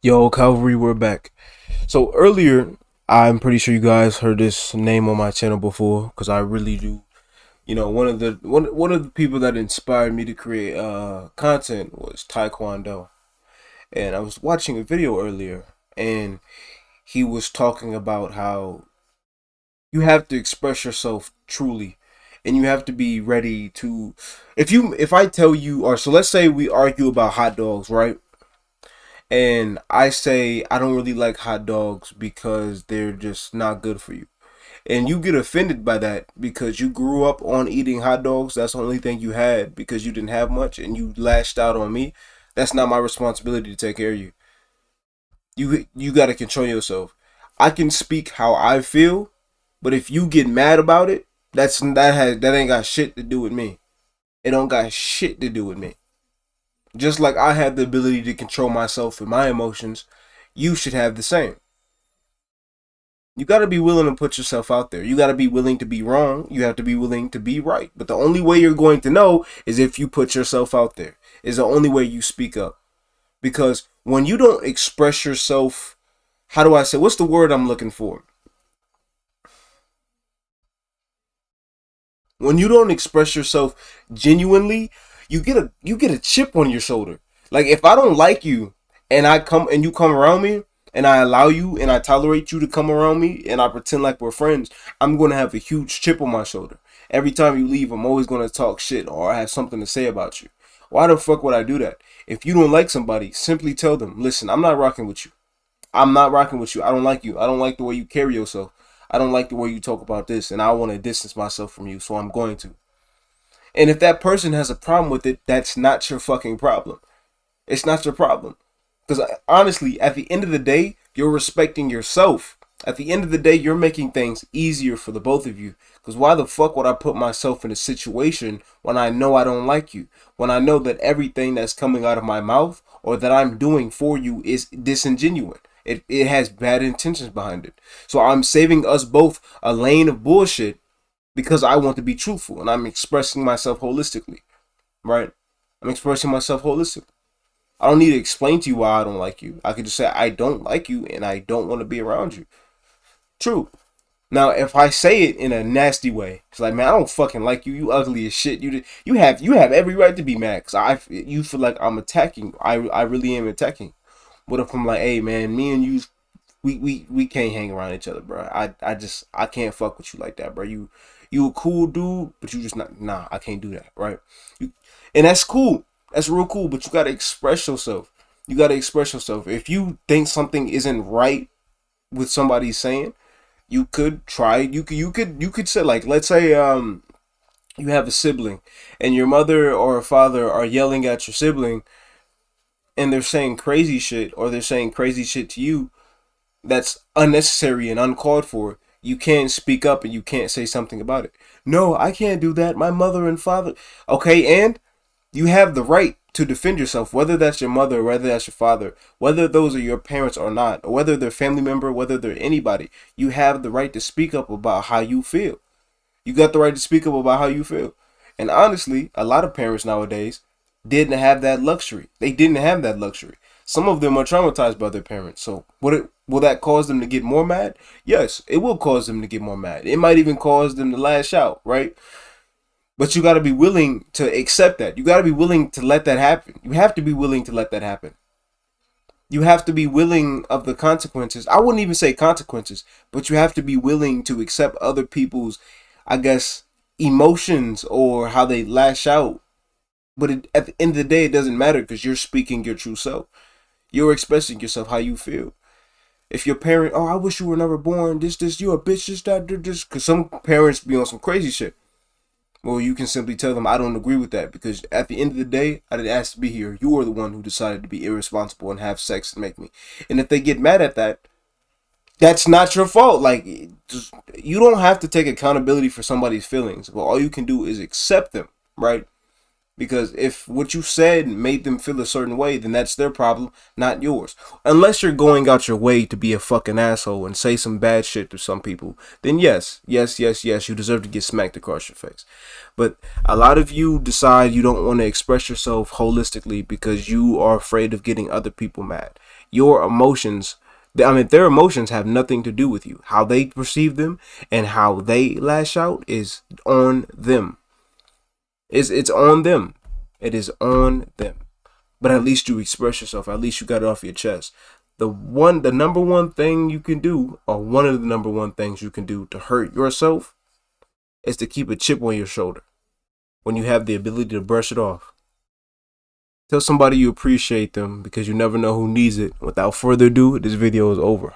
Yo, Calvary, we're back. So earlier, I'm pretty sure you guys heard this name on my channel before, because I really do. One of the people that inspired me to create content was Taekwondo, and I was watching a video earlier, and he was talking about how you have to express yourself truly, and you have to be ready to. If I tell you, or so let's say we argue about hot dogs, right? And I say I don't really like hot dogs because they're just not good for you. And you get offended by that because you grew up on eating hot dogs. That's the only thing you had because you didn't have much and you lashed out on me. That's not my responsibility to take care of you. You got to control yourself. I can speak how I feel, but if you get mad about it, that ain't got shit to do with me. It don't got shit to do with me. Just like I have the ability to control myself and my emotions, you should have the same. You got to be willing to put yourself out there. You got to be willing to be wrong. You have to be willing to be right. But the only way you're going to know is if you put yourself out there. Is the only way you speak up. Because when you don't express yourself, how do I say? What's the word I'm looking for? When you don't express yourself genuinely, you get a chip on your shoulder. Like if I don't like you and I come and you come around me and I allow you and I tolerate you to come around me and I pretend like we're friends, I'm going to have a huge chip on my shoulder. Every time you leave, I'm always going to talk shit or I have something to say about you. Why the fuck would I do that? If you don't like somebody, simply tell them, "Listen, I'm not rocking with you. I'm not rocking with you. I don't like you. I don't like the way you carry yourself. I don't like the way you talk about this, and I want to distance myself from you, so I'm going to." And if that person has a problem with it, that's not your fucking problem. It's not your problem. Because honestly, at the end of the day, you're respecting yourself. At the end of the day, you're making things easier for the both of you. Because why the fuck would I put myself in a situation when I know I don't like you? When I know that everything that's coming out of my mouth or that I'm doing for you is disingenuous. It has bad intentions behind it. So I'm saving us both a lane of bullshit because I want to be truthful and I'm expressing myself holistically, right? I'm expressing myself holistically. I don't need to explain to you why I don't like you. I could just say I don't like you and I don't want to be around you. True. Now, if I say it in a nasty way, it's like, man, I don't fucking like you. You ugly as shit. You have every right to be mad because you feel like I'm attacking. I really am attacking. What if I'm like, hey man, me and you, we can't hang around each other, bro. I can't fuck with you like that, bro. You a cool dude, but you just not. Nah, I can't do that, right? You, and that's cool. That's real cool. But you gotta express yourself. You gotta express yourself. If you think something isn't right with somebody saying, you could try. You could say like, let's say you have a sibling, and your mother or father are yelling at your sibling, and they're saying crazy shit, or they're saying crazy shit to you that's unnecessary and uncalled for. You can't speak up and you can't say something about it. No, I can't do that. My mother and father. Okay, and you have the right to defend yourself, whether that's your mother, whether that's your father, whether those are your parents or not, or whether they're family member, whether they're anybody. You have the right to speak up about how you feel. You got the right to speak up about how you feel. And honestly, a lot of parents nowadays didn't have that luxury. They didn't have that luxury. Some of them are traumatized by their parents. So will that cause them to get more mad? Yes, it will cause them to get more mad. It might even cause them to lash out, right? But you got to be willing to accept that. You got to be willing to let that happen. You have to be willing to let that happen. You have to be willing of the consequences. I wouldn't even say consequences, but you have to be willing to accept other people's, I guess, emotions or how they lash out. But at the end of the day, it doesn't matter because you're speaking your true self. You're expressing yourself how you feel. If your parent, oh, I wish you were never born. This, you a bitch. This, that, this. Because some parents be on some crazy shit. Well, you can simply tell them, I don't agree with that because at the end of the day, I didn't ask to be here. You are the one who decided to be irresponsible and have sex and make me. And if they get mad at that, that's not your fault. Like, you don't have to take accountability for somebody's feelings. But all you can do is accept them, right? Because if what you said made them feel a certain way, then that's their problem, not yours. Unless you're going out your way to be a fucking asshole and say some bad shit to some people, then yes, you deserve to get smacked across your face. But a lot of you decide you don't want to express yourself holistically because you are afraid of getting other people mad. Your emotions, I mean, their emotions have nothing to do with you. How they perceive them and how they lash out is on them. It's on them. It is on them. But at least you express yourself. At least you got it off your chest. The number one thing you can do, or one of the number one things you can do to hurt yourself, is to keep a chip on your shoulder when you have the ability to brush it off. Tell somebody you appreciate them, because you never know who needs it. Without further ado, this video is over.